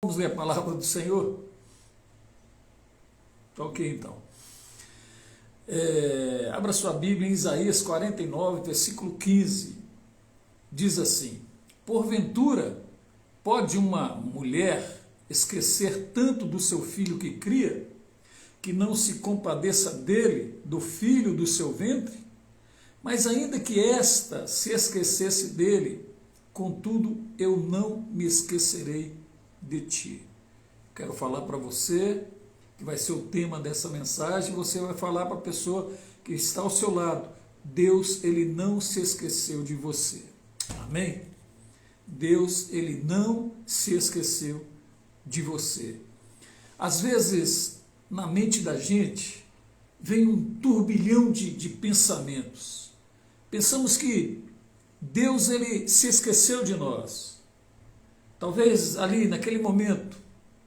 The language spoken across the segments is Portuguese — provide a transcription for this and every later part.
Vamos ler a palavra do Senhor? Ok, então. Abra sua Bíblia em Isaías 49, versículo 15. Diz assim: porventura, pode uma mulher esquecer tanto do seu filho que cria, que não se compadeça dele, do filho do seu ventre? Mas ainda que esta se esquecesse dele, contudo eu não me esquecerei de ti. Quero falar para você, que vai ser o tema dessa mensagem, você vai falar para a pessoa que está ao seu lado: Deus, ele não se esqueceu de você. Amém? Deus, ele não se esqueceu de você. Às vezes, na mente da gente, vem um turbilhão de pensamentos. Pensamos que Deus, ele se esqueceu de nós. Talvez ali naquele momento,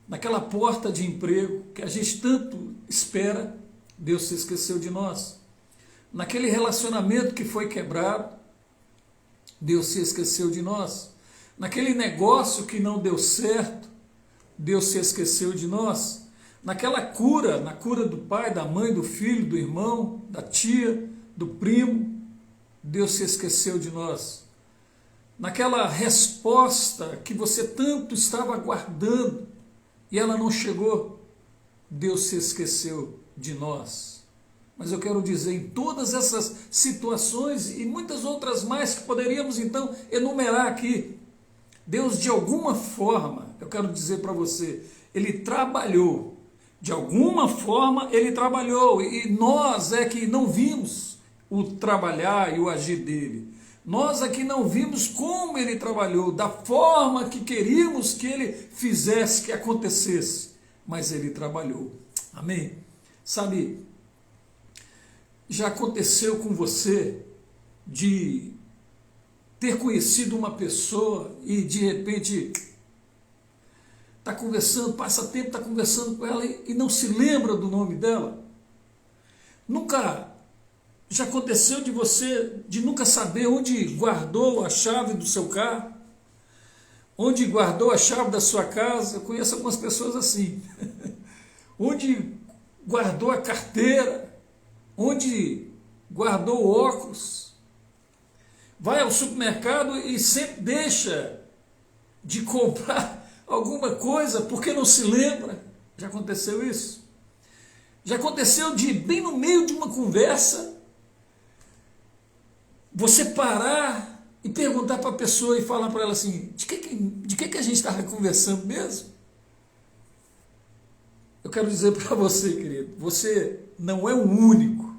naquela porta de emprego que a gente tanto espera, Deus se esqueceu de nós. Naquele relacionamento que foi quebrado, Deus se esqueceu de nós. Naquele negócio que não deu certo, Deus se esqueceu de nós. Naquela cura, na cura do pai, da mãe, do filho, do irmão, da tia, do primo, Deus se esqueceu de nós. Naquela resposta que você tanto estava aguardando e ela não chegou, Deus se esqueceu de nós. Mas eu quero dizer, em todas essas situações e muitas outras mais que poderíamos então enumerar aqui, Deus de alguma forma, eu quero dizer para você, ele trabalhou. De alguma forma ele trabalhou e nós é que não vimos o trabalhar e o agir dele. Nós aqui não vimos como ele trabalhou, da forma que queríamos que ele fizesse, que acontecesse, mas ele trabalhou. Amém? Sabe, já aconteceu com você de ter conhecido uma pessoa e de repente está conversando, passa tempo, está conversando com ela e não se lembra do nome dela? Nunca já aconteceu de você de nunca saber onde guardou a chave do seu carro? Onde guardou a chave da sua casa? Eu conheço algumas pessoas assim. Onde guardou a carteira? Onde guardou o óculos? Vai ao supermercado e sempre deixa de comprar alguma coisa porque não se lembra. Já aconteceu isso? Já aconteceu de, bem no meio de uma conversa, você parar e perguntar para a pessoa e falar para ela assim: de que a gente estava conversando mesmo? Eu quero dizer para você, querido, você não é o único,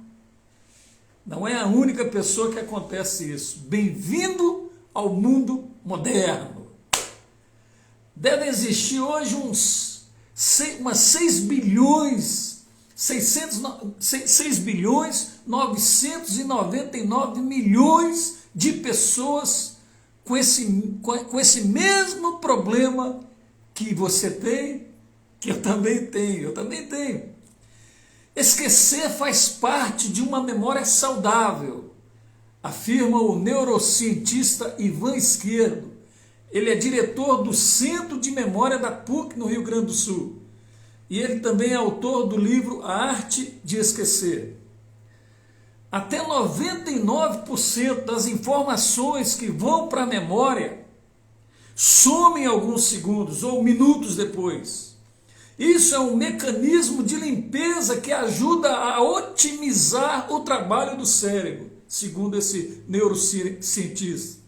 não é a única pessoa que acontece isso. Bem-vindo ao mundo moderno. Devem existir hoje umas 6 bilhões 999 milhões de pessoas com esse mesmo problema que você tem, que eu também tenho. Esquecer faz parte de uma memória saudável, afirma o neurocientista Ivan Esquerdo. Ele é diretor do Centro de Memória da PUC no Rio Grande do Sul. E ele também é autor do livro A Arte de Esquecer. Até 99% das informações que vão para a memória somem alguns segundos ou minutos depois. Isso é um mecanismo de limpeza que ajuda a otimizar o trabalho do cérebro, segundo esse neurocientista.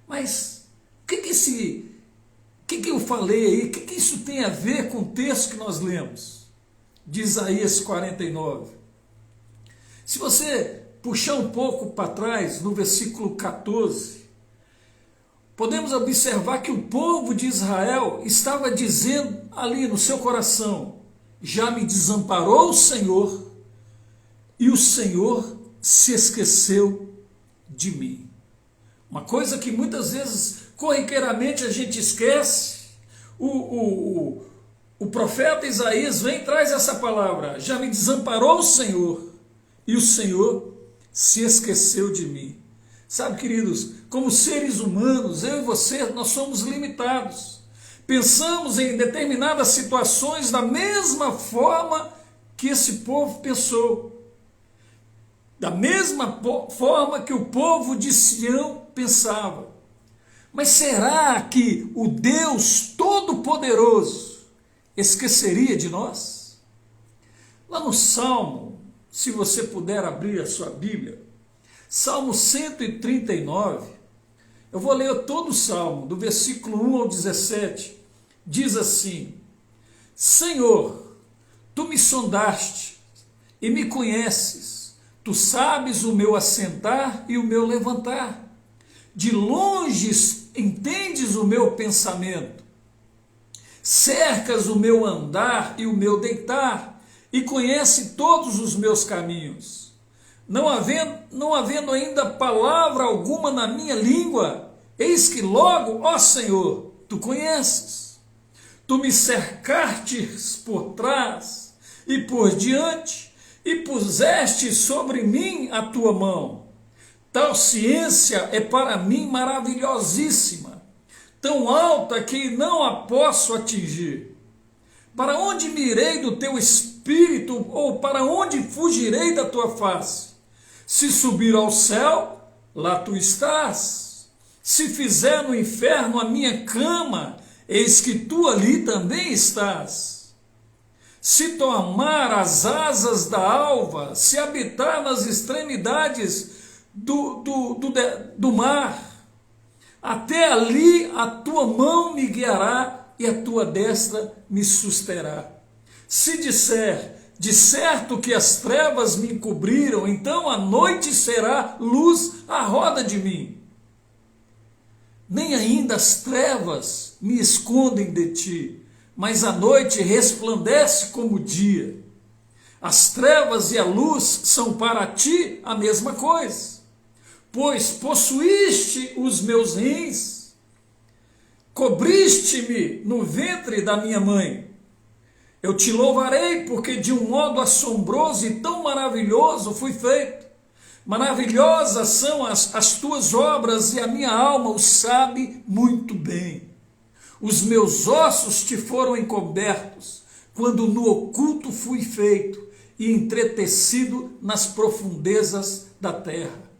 Mas o que eu falei aí? O que isso tem a ver com o texto que nós lemos? De Isaías 49. Se você puxar um pouco para trás, no versículo 14, podemos observar que o povo de Israel estava dizendo ali no seu coração: já me desamparou o Senhor, e o Senhor se esqueceu de mim. Uma coisa que muitas vezes corriqueiramente a gente esquece. O profeta Isaías vem e traz essa palavra: já me desamparou o Senhor, e o Senhor se esqueceu de mim. Sabe, queridos, como seres humanos, eu e você, nós somos limitados. pensamos em determinadas situações da mesma forma que esse povo pensou. Da mesma forma que o povo de Sião pensava. Mas será que o Deus Todo-Poderoso esqueceria de nós? Lá no Salmo, se você puder abrir a sua Bíblia, Salmo 139, eu vou ler todo o Salmo, do versículo 1 ao 17, diz assim: Senhor, tu me sondaste e me conheces, tu sabes o meu assentar e o meu levantar, de longe entendes o meu pensamento, cercas o meu andar e o meu deitar, e conhece todos os meus caminhos. Não havendo ainda palavra alguma na minha língua, eis que logo, ó Senhor, tu conheces. Tu me cercastes por trás e por diante, e puseste sobre mim a tua mão. Tal ciência é para mim maravilhosíssima, tão alta que não a posso atingir. Para onde me irei do teu espírito, ou para onde fugirei da tua face? Se subir ao céu, lá tu estás. Se fizer no inferno a minha cama, eis que tu ali também estás. Se tomar as asas da alva, se habitar nas extremidades do mar, até ali a tua mão me guiará e a tua destra me susterá. Se disser, de certo que as trevas me encobriram, então a noite será luz à roda de mim. Nem ainda as trevas me escondem de ti, mas a noite resplandece como o dia. As trevas e a luz são para ti a mesma coisa. Pois possuíste os meus rins, cobriste-me no ventre da minha mãe. Eu te louvarei, porque de um modo assombroso e tão maravilhoso fui feito. Maravilhosas são as tuas obras, e a minha alma o sabe muito bem. Os meus ossos te foram encobertos, quando no oculto fui feito e entretecido nas profundezas da terra.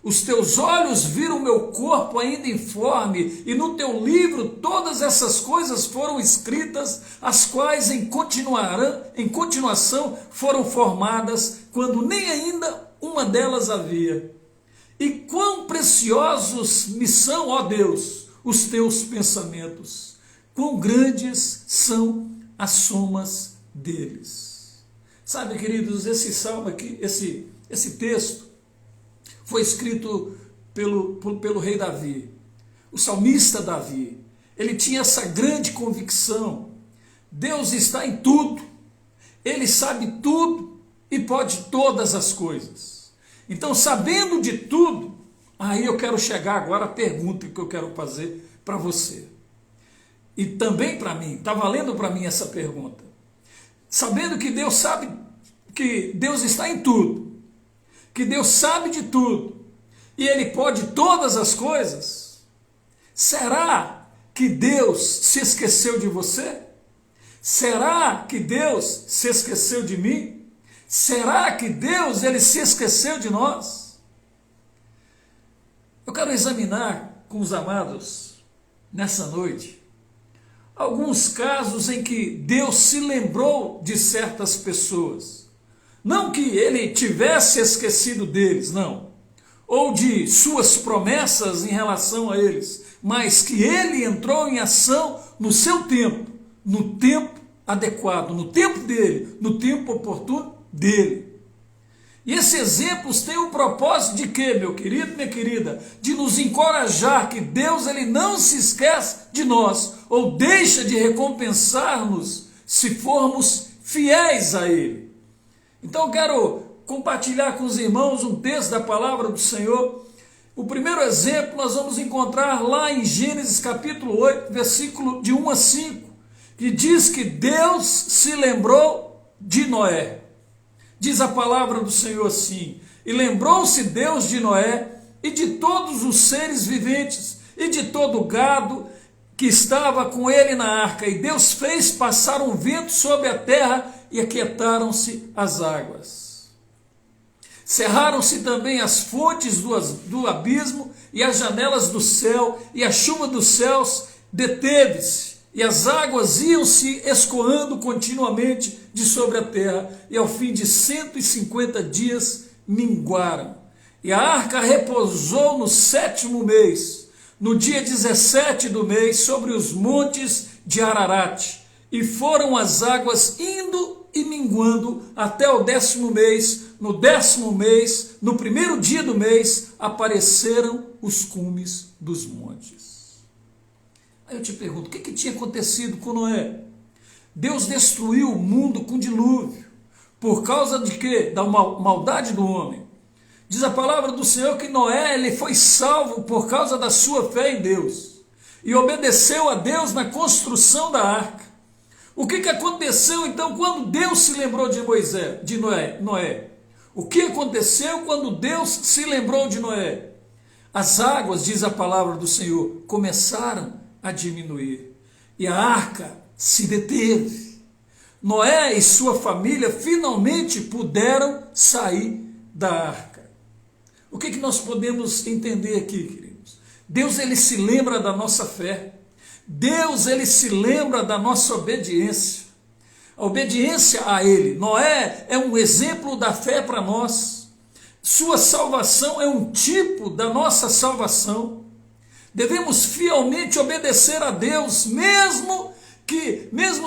Os teus olhos viram meu corpo ainda informe, e no teu livro todas essas coisas foram escritas, as quais em continuação foram formadas, quando nem ainda uma delas havia. E quão preciosos me são, ó Deus, os teus pensamentos, quão grandes são as somas deles. Sabe, queridos, esse salmo aqui, esse texto, foi escrito pelo rei Davi, o salmista Davi. Ele tinha essa grande convicção: Deus está em tudo, Ele sabe tudo e pode todas as coisas. Então, sabendo de tudo, aí eu quero chegar agora à pergunta que eu quero fazer para você. E também para mim, está valendo para mim essa pergunta. Sabendo que Deus sabe, que Deus está em tudo, que Deus sabe de tudo, e Ele pode todas as coisas, será que Deus se esqueceu de você? Será que Deus se esqueceu de mim? Será que Deus, Ele se esqueceu de nós? Eu quero examinar com os amados, nessa noite, alguns casos em que Deus se lembrou de certas pessoas. Não que Ele tivesse esquecido deles, não, ou de suas promessas em relação a eles, mas que Ele entrou em ação no seu tempo, no tempo adequado, no tempo dele, no tempo oportuno dele. E esses exemplos têm o propósito de quê, meu querido, minha querida? De nos encorajar que Deus, Ele não se esquece de nós, ou deixa de recompensar-nos se formos fiéis a Ele. Então eu quero compartilhar com os irmãos um texto da palavra do Senhor. O primeiro exemplo nós vamos encontrar lá em Gênesis capítulo 8, versículo de 1 a 5, que diz que Deus se lembrou de Noé. Diz a palavra do Senhor assim: e lembrou-se Deus de Noé e de todos os seres viventes e de todo o gado que estava com ele na arca, e Deus fez passar um vento sobre a terra e aquietaram-se as águas. Cerraram-se também as fontes do abismo e as janelas do céu, e a chuva dos céus deteve-se, e as águas iam se escoando continuamente de sobre a terra, e ao fim de 150 dias minguaram. E a arca repousou no 7º mês, no dia 17 do mês, sobre os montes de Ararat, e foram as águas indo e minguando até o 10º mês. No 10º mês, no primeiro dia do mês, apareceram os cumes dos montes. Aí eu te pergunto, o que tinha acontecido com Noé? Deus destruiu o mundo com dilúvio. Por causa de quê? Da maldade do homem. Diz a palavra do Senhor que Noé ele foi salvo por causa da sua fé em Deus. E obedeceu a Deus na construção da arca. O que aconteceu então quando Deus se lembrou de Noé? O que aconteceu quando Deus se lembrou de Noé? As águas, diz a palavra do Senhor, começaram a diminuir. E a arca se deteve. Noé e sua família finalmente puderam sair da arca. O que nós podemos entender aqui, queridos? Deus ele se lembra da nossa fé. Deus ele se lembra da nossa obediência. A obediência a ele. Noé é um exemplo da fé para nós. Sua salvação é um tipo da nossa salvação. Devemos fielmente obedecer a Deus, mesmo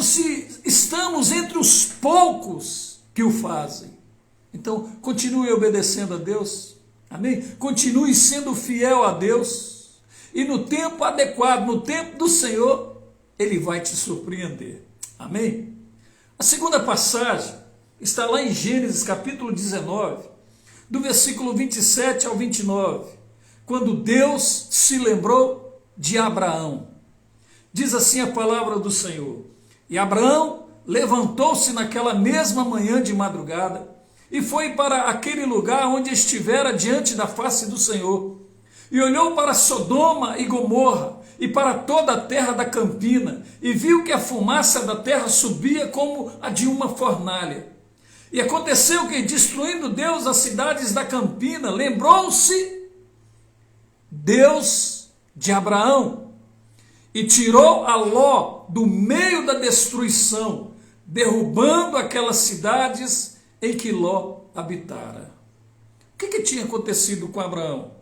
se estamos entre os poucos que o fazem. Então, continue obedecendo a Deus. Amém? Continue sendo fiel a Deus. E no tempo adequado, no tempo do Senhor, Ele vai te surpreender. Amém? A segunda passagem está lá em Gênesis capítulo 19, do versículo 27 ao 29, quando Deus se lembrou de Abraão. Diz assim a palavra do Senhor: E Abraão levantou-se naquela mesma manhã de madrugada e foi para aquele lugar onde estivera diante da face do Senhor, e olhou para Sodoma e Gomorra e para toda a terra da campina, e viu que a fumaça da terra subia como a de uma fornalha. E aconteceu que, destruindo Deus as cidades da campina, lembrou-se Deus de Abraão, e tirou a Ló do meio da destruição, derrubando aquelas cidades em que Ló habitara. O que tinha acontecido com Abraão?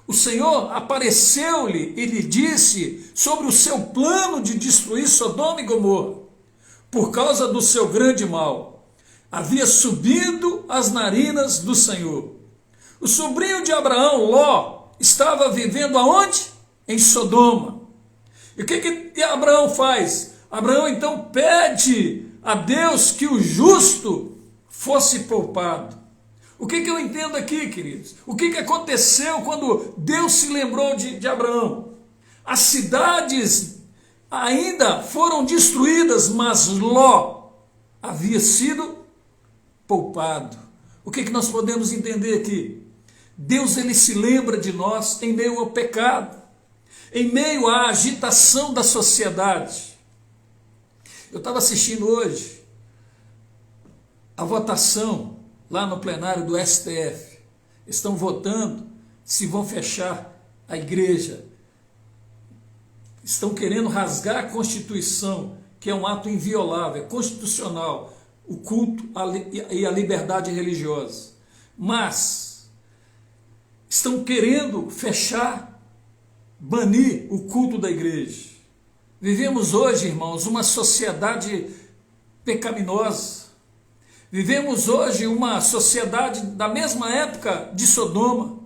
O Senhor apareceu-lhe e lhe disse sobre o seu plano de destruir Sodoma e Gomorra, por causa do seu grande mal. Havia subido as narinas do Senhor. O sobrinho de Abraão, Ló, estava vivendo aonde? Em Sodoma. E o que Abraão faz? Abraão então pede a Deus que o justo fosse poupado. O que eu entendo aqui, queridos? O que aconteceu quando Deus se lembrou de Abraão? As cidades ainda foram destruídas, mas Ló havia sido poupado. O que nós podemos entender aqui? Deus ele se lembra de nós em meio ao pecado, em meio à agitação da sociedade. Eu estava assistindo hoje a votação lá no plenário do STF. Estão votando se vão fechar a igreja. Estão querendo rasgar a Constituição, que é um ato inviolável, é constitucional, o culto e a liberdade religiosa. Mas estão querendo fechar, banir o culto da igreja. Vivemos hoje, irmãos, uma sociedade pecaminosa. Vivemos hoje uma sociedade da mesma época de Sodoma.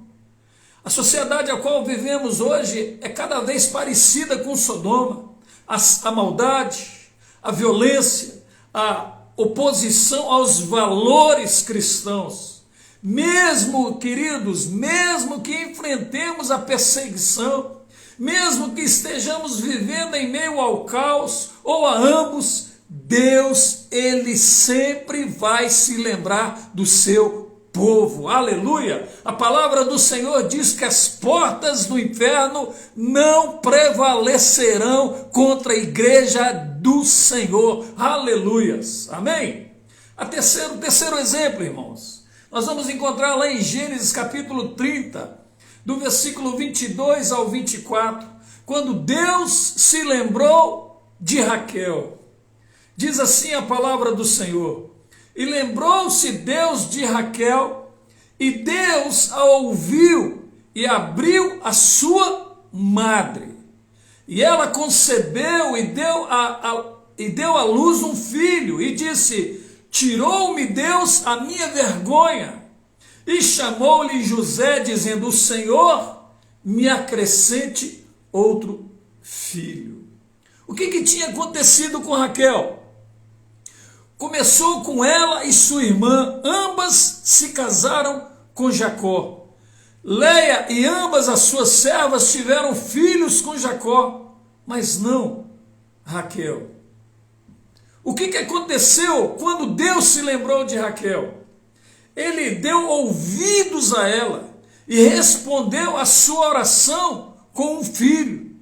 A sociedade a qual vivemos hoje é cada vez parecida com Sodoma. A maldade, a violência, a oposição aos valores cristãos. Mesmo, queridos, mesmo que enfrentemos a perseguição, mesmo que estejamos vivendo em meio ao caos ou a ambos, Deus, ele sempre vai se lembrar do seu povo. Aleluia! A palavra do Senhor diz que as portas do inferno não prevalecerão contra a igreja do Senhor. Aleluias! Amém? O terceiro exemplo, irmãos, nós vamos encontrar lá em Gênesis capítulo 30, do versículo 22 ao 24, quando Deus se lembrou de Raquel. Diz assim a palavra do Senhor: e lembrou-se Deus de Raquel, e Deus a ouviu e abriu a sua madre. E ela concebeu e deu à luz um filho, e disse: tirou-me Deus a minha vergonha. E chamou-lhe José, dizendo: o Senhor me acrescente outro filho. O que tinha acontecido com Raquel? Começou com ela e sua irmã, ambas se casaram com Jacó. Leia e ambas as suas servas tiveram filhos com Jacó, mas não Raquel. O que aconteceu quando Deus se lembrou de Raquel? Ele deu ouvidos a ela e respondeu a sua oração com um filho.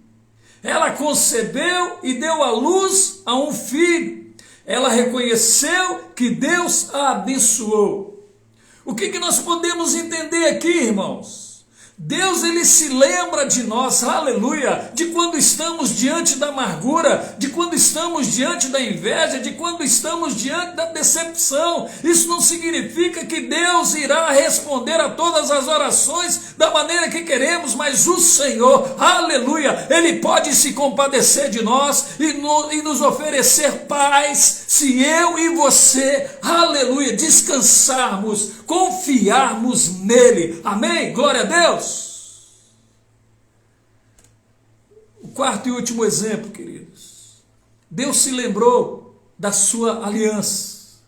Ela concebeu e deu à luz a um filho. Ela reconheceu que Deus a abençoou. O que nós podemos entender aqui, irmãos? Deus, ele se lembra de nós, aleluia, de quando estamos diante da amargura, de quando estamos diante da inveja, de quando estamos diante da decepção. Isso não significa que Deus irá responder a todas as orações da maneira que queremos, mas o Senhor, aleluia, ele pode se compadecer de nós e nos oferecer paz, se eu e você, aleluia, descansarmos, confiarmos nele. Amém? Glória a Deus. O quarto e último exemplo, queridos. Deus se lembrou da sua aliança.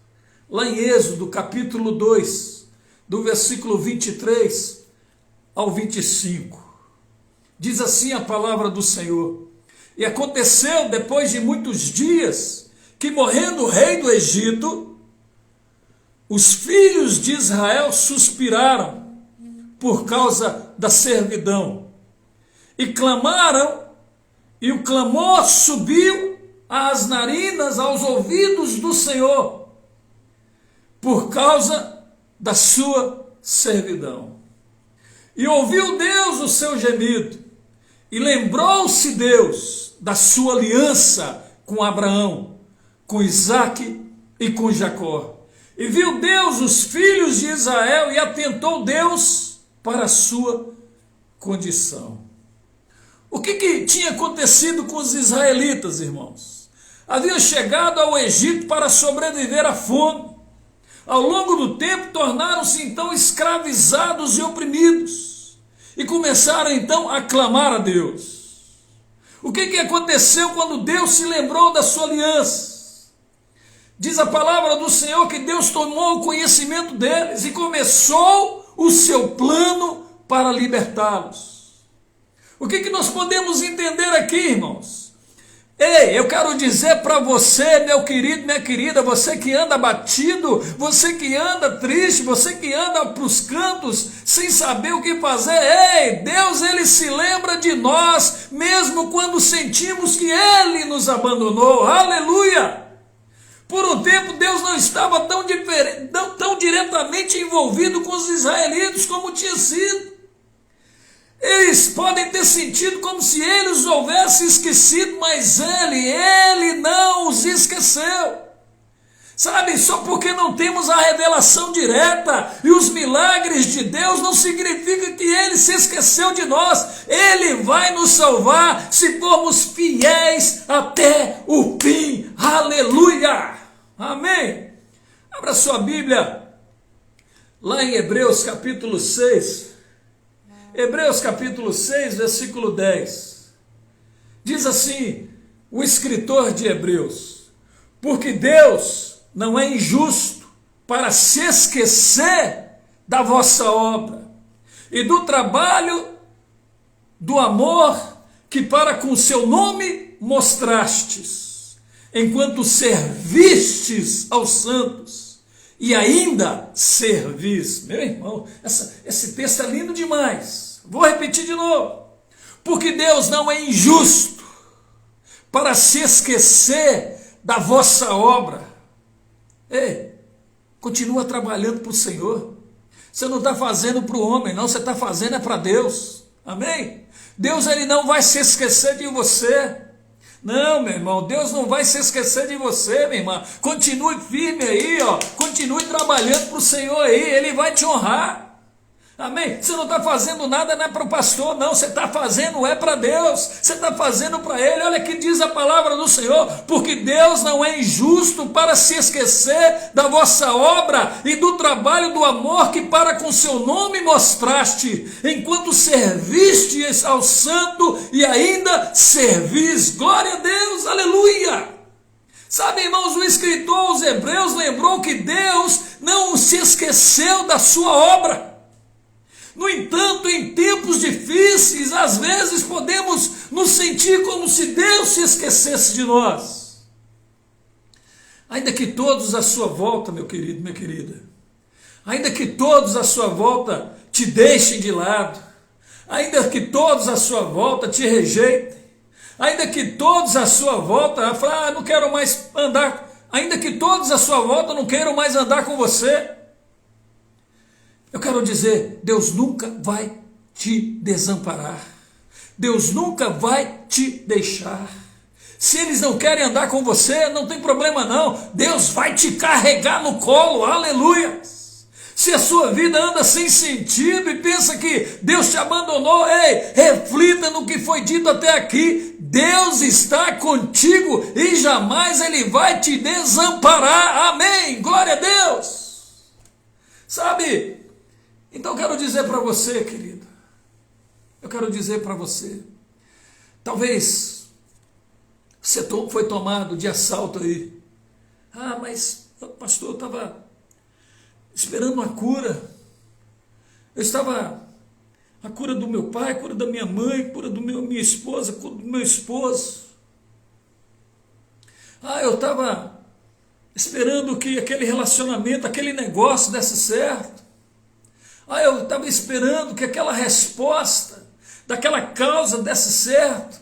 Lá em Êxodo, capítulo 2, do versículo 23 ao 25. Diz assim a palavra do Senhor: e aconteceu depois de muitos dias, que morrendo o rei do Egito, os filhos de Israel suspiraram por causa da servidão e clamaram, e o clamor subiu às narinas, aos ouvidos do Senhor, por causa da sua servidão. E ouviu Deus o seu gemido, e lembrou-se Deus da sua aliança com Abraão, com Isaque e com Jacó. E viu Deus os filhos de Israel, e atentou Deus para a sua condição. O que tinha acontecido com os israelitas, irmãos? Haviam chegado ao Egito para sobreviver à fome. Ao longo do tempo, tornaram-se então escravizados e oprimidos, e começaram então a clamar a Deus. O que aconteceu quando Deus se lembrou da sua aliança? Diz a palavra do Senhor que Deus tomou o conhecimento deles e começou o seu plano para libertá-los. O que nós podemos entender aqui, irmãos? Ei, eu quero dizer para você, meu querido, minha querida, você que anda abatido, você que anda triste, você que anda para os cantos sem saber o que fazer, ei, Deus, ele se lembra de nós, mesmo quando sentimos que ele nos abandonou. Aleluia! Por um tempo, Deus não estava tão diretamente envolvido com os israelitas como tinha sido. Eles podem ter sentido como se ele os houvesse esquecido, mas ele não os esqueceu. Sabe, só porque não temos a revelação direta e os milagres de Deus não significa que ele se esqueceu de nós. Ele vai nos salvar se formos fiéis até o fim. Aleluia! Amém? Abra sua Bíblia lá em Hebreus capítulo 6. Hebreus capítulo 6, versículo 10. Diz assim o escritor de Hebreus: porque Deus não é injusto para se esquecer da vossa obra e do trabalho, do amor que para com seu nome mostrastes, enquanto servistes aos santos e ainda servis. Meu irmão, esse texto é lindo demais. Vou repetir de novo. Porque Deus não é injusto para se esquecer da vossa obra. Ei, continua trabalhando para o Senhor. Você não está fazendo para o homem, não, você está fazendo é para Deus. Amém? Deus, ele não vai se esquecer de você. Não, meu irmão, Deus não vai se esquecer de você, minha irmã. Continue firme aí, ó. Continue trabalhando para o Senhor aí, Ele vai te honrar. Amém? Você não está fazendo nada, não é para o pastor, não. Você está fazendo é para Deus. Você está fazendo para Ele. Olha que diz a palavra do Senhor. Porque Deus não é injusto para se esquecer da vossa obra e do trabalho do amor que para com seu nome mostraste, enquanto servistes ao santo e ainda servis. Glória a Deus, aleluia. Sabe, irmãos, o escritor aos Hebreus lembrou que Deus não se esqueceu da sua obra. No entanto, em tempos difíceis, às vezes podemos nos sentir como se Deus se esquecesse de nós. Ainda que todos à sua volta, meu querido, minha querida, ainda que todos à sua volta te deixem de lado, ainda que todos à sua volta te rejeitem, ainda que todos à sua volta falem, não quero mais andar, ainda que todos à sua volta não queiram mais andar com você, eu quero dizer, Deus nunca vai te desamparar. Deus nunca vai te deixar. Se eles não querem andar com você, não tem problema não. Deus vai te carregar no colo, aleluia. Se a sua vida anda sem sentido e pensa que Deus te abandonou, ei, reflita no que foi dito até aqui. Deus está contigo e jamais Ele vai te desamparar. Amém, glória a Deus. Sabe? Então eu quero dizer para você, querido, eu quero dizer para você, talvez você foi tomado de assalto aí. Mas pastor, eu estava esperando uma cura, eu estava, a cura do meu pai, a cura da minha mãe, a cura da minha esposa, a cura do meu esposo. Eu estava esperando que aquele relacionamento, aquele negócio desse certo. Eu estava esperando que aquela resposta daquela causa desse certo.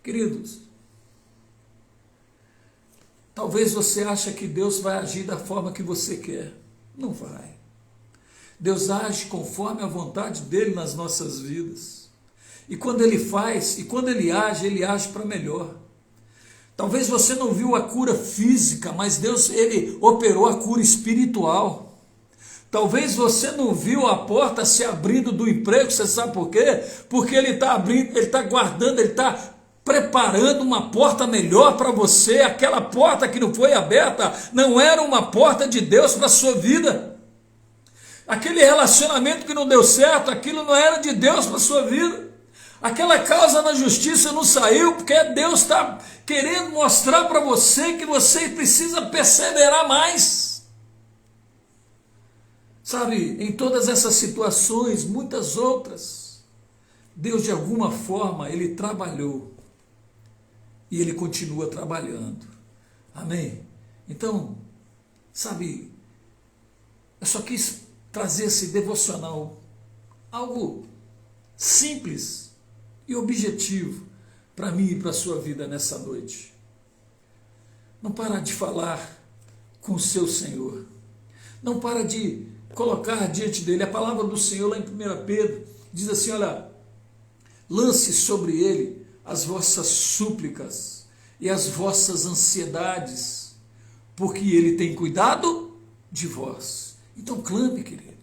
Queridos, talvez você ache que Deus vai agir da forma que você quer. Não vai. Deus age conforme a vontade dEle nas nossas vidas. E quando Ele faz, e quando Ele age para melhor. Talvez você não viu a cura física, mas Deus, Ele operou a cura espiritual. Talvez você não viu a porta se abrindo do emprego, você sabe por quê? Porque Ele está abrindo, Ele está guardando, Ele está preparando uma porta melhor para você. Aquela porta que não foi aberta não era uma porta de Deus para a sua vida. Aquele relacionamento que não deu certo, aquilo não era de Deus para a sua vida. Aquela causa na justiça não saiu porque Deus está querendo mostrar para você que você precisa perseverar mais. Sabe, em todas essas situações, muitas outras, Deus de alguma forma, Ele trabalhou e Ele continua trabalhando. Amém? Então, sabe, eu só quis trazer esse devocional, algo simples e objetivo para mim e para a sua vida nessa noite. Não para de falar com o seu Senhor. Não para de colocar diante dele. A palavra do Senhor lá em 1 Pedro diz assim, olha, lance sobre ele as vossas súplicas e as vossas ansiedades, porque ele tem cuidado de vós. Então clame, querido,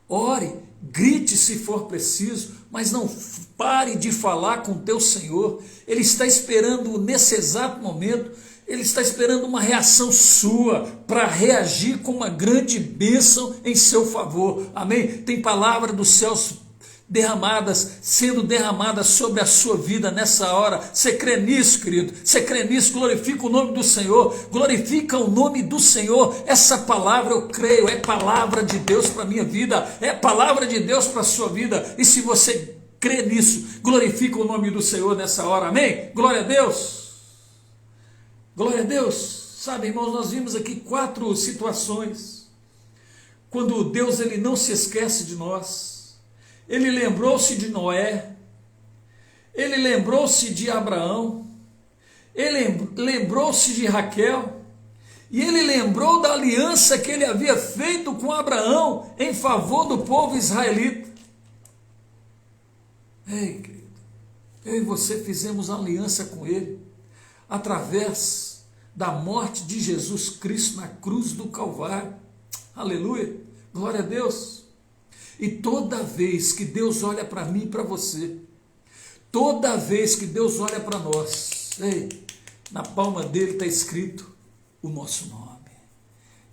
ore, grite se for preciso, mas não pare de falar com o teu Senhor. Ele está esperando nesse exato momento, Ele está esperando uma reação sua para reagir com uma grande bênção em seu favor. Amém? Tem palavra dos céus sendo derramadas sobre a sua vida nessa hora. Você crê nisso, querido? Você crê nisso? Glorifica o nome do Senhor. Glorifica o nome do Senhor. Essa palavra eu creio, é palavra de Deus para a minha vida, é palavra de Deus para a sua vida. E se você crê nisso, glorifica o nome do Senhor nessa hora. Amém? Glória a Deus. Glória a Deus. Sabe, irmãos, nós vimos aqui 4 situações quando Deus ele não se esquece de nós. Ele lembrou-se de Noé, ele lembrou-se de Abraão, ele lembrou-se de Raquel, e ele lembrou da aliança que ele havia feito com Abraão em favor do povo israelita. Ei, querido, eu e você fizemos aliança com ele através da morte de Jesus Cristo na cruz do Calvário. Aleluia, glória a Deus. E toda vez que Deus olha para mim e para você, toda vez que Deus olha para nós, ei, na palma dele está escrito o nosso nome.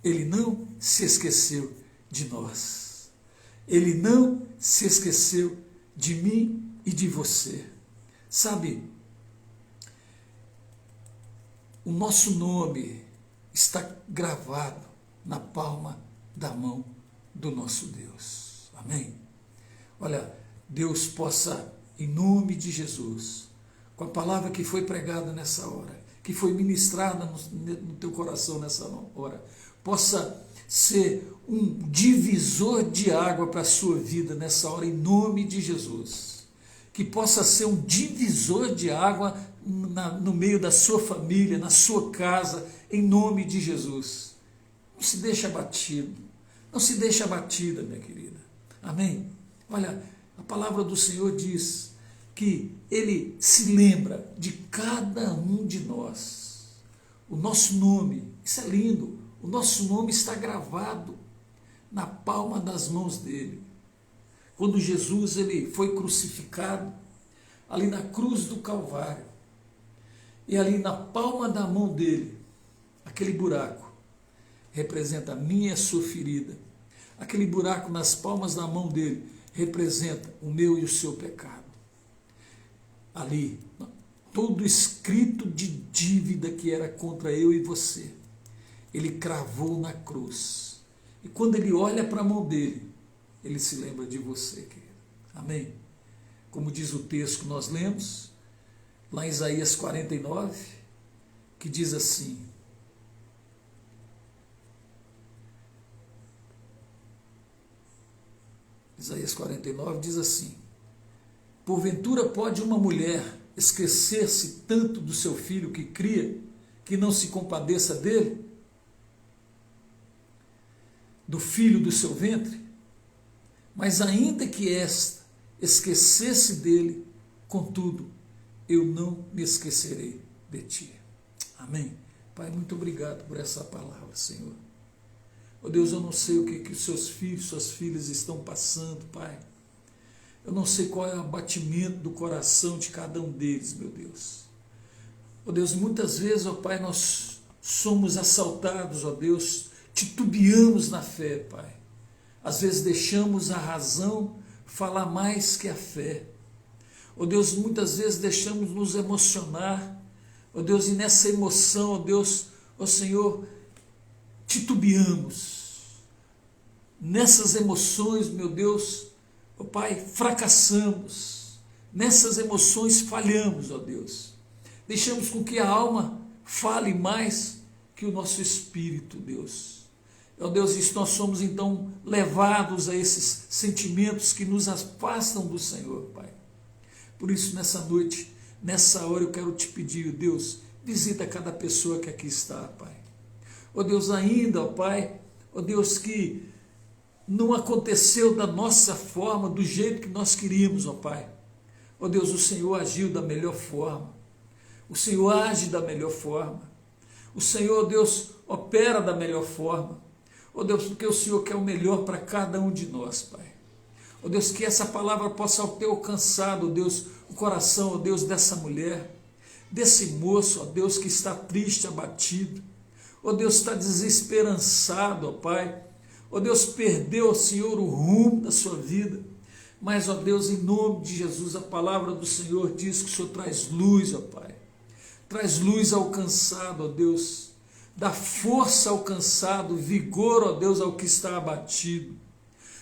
Ele não se esqueceu de nós. Ele não se esqueceu de mim e de você. Sabe, o nosso nome está gravado na palma da mão do nosso Deus. Amém? Olha, Deus possa, em nome de Jesus, com a palavra que foi pregada nessa hora, que foi ministrada no teu coração nessa hora, possa ser um divisor de água para a sua vida nessa hora, em nome de Jesus. Que possa ser um divisor de água no meio da sua família, na sua casa, em nome de Jesus. Não se deixe abatido, não se deixe abatida, minha querida. Amém? Olha, a palavra do Senhor diz que Ele se lembra de cada um de nós. O nosso nome, isso é lindo, o nosso nome está gravado na palma das mãos dEle. Quando Jesus ele foi crucificado, ali na cruz do Calvário, e ali na palma da mão dele, aquele buraco representa a minha e a sua ferida. Aquele buraco nas palmas da mão dele representa o meu e o seu pecado. Ali, todo escrito de dívida que era contra eu e você, ele cravou na cruz. E quando ele olha para a mão dele, ele se lembra de você, querido. Amém? Como diz o texto que nós lemos, lá em Isaías 49, que diz assim: Isaías 49 diz assim: porventura pode uma mulher esquecer-se tanto do seu filho que cria, que não se compadeça dele, do filho do seu ventre? Mas ainda que esta esquecesse dele, contudo, eu não me esquecerei de ti. Amém? Pai, muito obrigado por essa palavra, Senhor. Oh Deus, eu não sei o que os seus filhos, suas filhas estão passando, Pai. Eu não sei qual é o abatimento do coração de cada um deles, meu Deus. Oh Deus, muitas vezes, ó Pai, nós somos assaltados, ó Deus, titubeamos na fé, Pai. Às vezes deixamos a razão falar mais que a fé. Ó Deus, muitas vezes deixamos nos emocionar. Ó Deus, e nessa emoção, ó Deus, ó Senhor, titubeamos. Nessas emoções, meu Deus, ó Pai, fracassamos. Nessas emoções falhamos, ó Deus. Deixamos com que a alma fale mais que o nosso espírito, Deus. Ó Deus, isso nós somos então levados a esses sentimentos que nos afastam do Senhor, Pai. Por isso, nessa noite, nessa hora, eu quero te pedir, Deus, visita cada pessoa que aqui está, Pai. Ó Deus, ainda, ó Pai, ó Deus, que não aconteceu da nossa forma, do jeito que nós queríamos, ó Pai. Ó Deus, o Senhor agiu da melhor forma. O Senhor age da melhor forma. O Senhor, Deus, opera da melhor forma. Ó Deus, porque o Senhor quer o melhor para cada um de nós, Pai. Ó Deus, que essa palavra possa ter alcançado, ó Deus, o coração, ó Deus, dessa mulher, desse moço, ó Deus, que está triste, abatido. Ó Deus, está desesperançado, ó Pai. Ó Deus, perdeu, ó Senhor, o rumo da sua vida. Mas, ó Deus, em nome de Jesus, a palavra do Senhor diz que o Senhor traz luz, ó Pai. Traz luz ao cansado, ó Deus. Dá força ao cansado, vigor, ó Deus, ao que está abatido.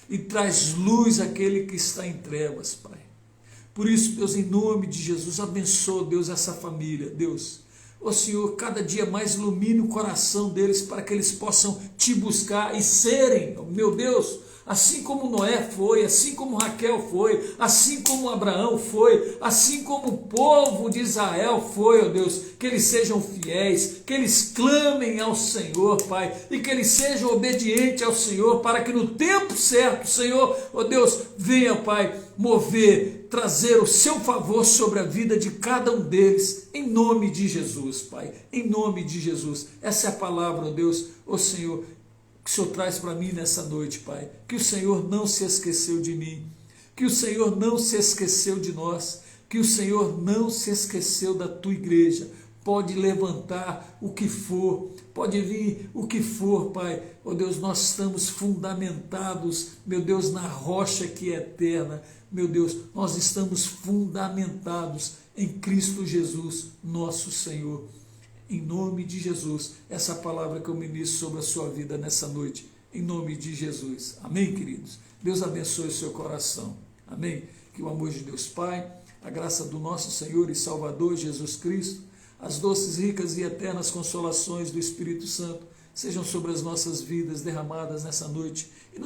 E traz luz àquele que está em trevas, Pai. Por isso, Deus, em nome de Jesus, abençoa, Deus, essa família, Deus. Ó Senhor, cada dia mais ilumine o coração deles para que eles possam te buscar e serem, meu Deus, assim como Noé foi, assim como Raquel foi, assim como Abraão foi, assim como o povo de Israel foi, ó Deus, que eles sejam fiéis, que eles clamem ao Senhor, Pai, e que eles sejam obedientes ao Senhor, para que no tempo certo, Senhor, ó Deus, venha, Pai, mover, trazer o seu favor sobre a vida de cada um deles, em nome de Jesus, Pai, em nome de Jesus. Essa é a palavra, ó Deus, ó Senhor, que o Senhor traz para mim nessa noite, Pai, que o Senhor não se esqueceu de mim, que o Senhor não se esqueceu de nós, que o Senhor não se esqueceu da tua igreja. Pode levantar o que for, pode vir o que for, Pai, ó Deus, nós estamos fundamentados, meu Deus, na rocha que é eterna, meu Deus, nós estamos fundamentados em Cristo Jesus, nosso Senhor. Em nome de Jesus, essa palavra que eu ministro sobre a sua vida nessa noite, em nome de Jesus. Amém, queridos? Deus abençoe o seu coração. Amém? Que o amor de Deus Pai, a graça do nosso Senhor e Salvador Jesus Cristo, as doces, ricas e eternas consolações do Espírito Santo sejam sobre as nossas vidas derramadas nessa noite e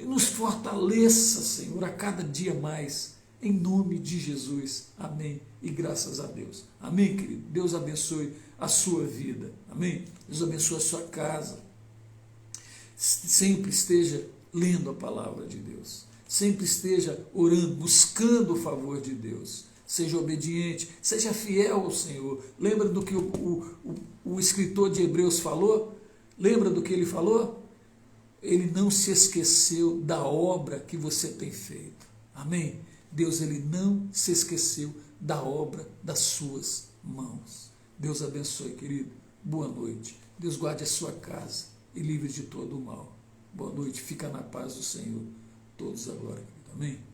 nos fortaleça, Senhor, a cada dia mais, em nome de Jesus. Amém. E graças a Deus. Amém, querido? Deus abençoe a sua vida. Amém? Deus abençoe a sua casa. Sempre esteja lendo a palavra de Deus. Sempre esteja orando, buscando o favor de Deus. Seja obediente, seja fiel ao Senhor. Lembra do que o escritor de Hebreus falou? Lembra do que ele falou? Ele não se esqueceu da obra que você tem feito. Amém? Deus, ele não se esqueceu da obra das suas mãos. Deus abençoe, querido. Boa noite. Deus guarde a sua casa e livre de todo o mal. Boa noite. Fica na paz do Senhor. Todos agora, querido. Amém?